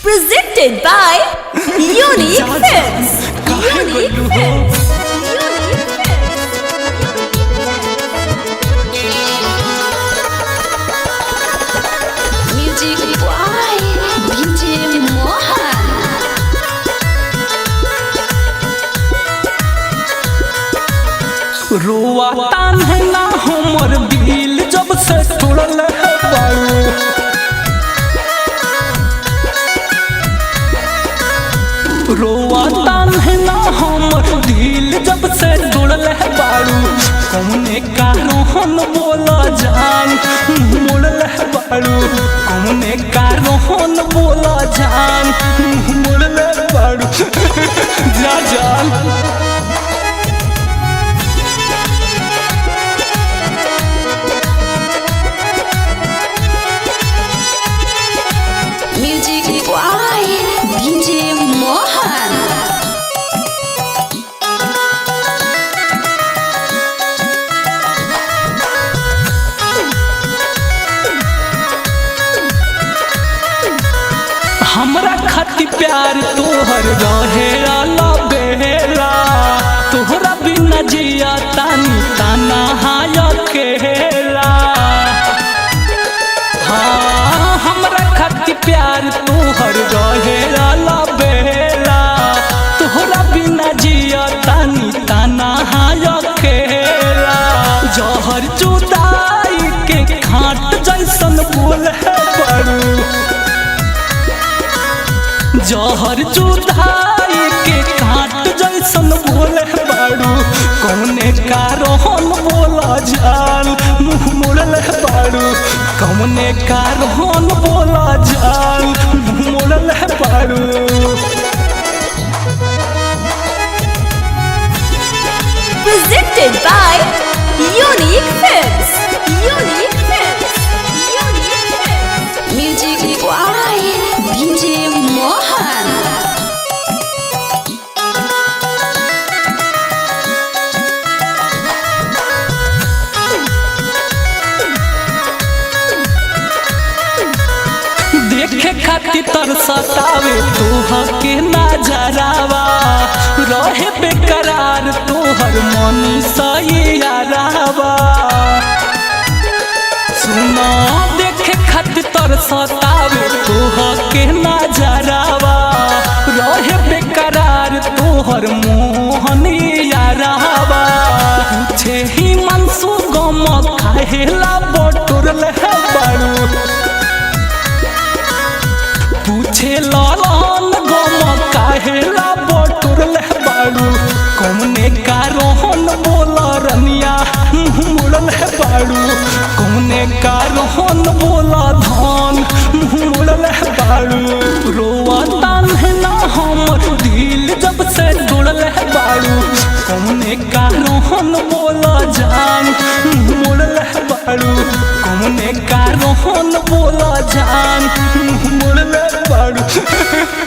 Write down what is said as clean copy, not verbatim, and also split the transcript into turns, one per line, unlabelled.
Presented by Unique Films. Unique Films. Music by DJ Mohan.
रोआ तान है ना हमर दिल जब से तोड़ल है बारू। रोआ तान है ना हमर दिल जब से तोड़ल है बारू। कौने कारोहन बोला जान मोड़ल है बारू। कौने कारोहन बोला जान मोड़ल है बारू। जा जान
Music by DJ Mohan.
हमरा खाती प्यार तोहर रहे आला बेला। तोहरा बिना जिया तानी ताना हाय केला। हाँ हमरा खाती प्यार तोहर रहे आला बेला। तोहरा बिना जिया तानी ताना हाय केला। जहर जुदाई के घाट जैसन बोल है बड़ू। जहर जुदाई के काट जैसन बोले बारू। कौने कारोहन बोला जान मुँह मोड़ल बारू। कौने कारोहन बोला जान मुँह मोड़ल बारू।
Presented by Unique Films. Unique Films. Unique Films. Music by DJ Mohan.
देखे खातिर तरसतावे तोहर के नजरावा। रहे बेकरार तोहर मनी सैयारावा। सुनो देखे खातिर तरसतावे तोहर के नजरावा। रहे बेकरार तोहर मोहनी यारावा। पूछे ही मनसू गम खाहेला बटोरल है बारू। पूछे लालन गम काहेला बटोरल बारू। कौने कारोहन बोला रनिया मुड़ल है बारू। कौने कारोहन बोला धान मुड़ल है बारू। रोआ तान है ना हमर दिल जब से जुड़ल है बारू। कौने कारोहन बोला जान मुड़ल है बारू। कौने कारोहन बोला जान मुड़ल बारू।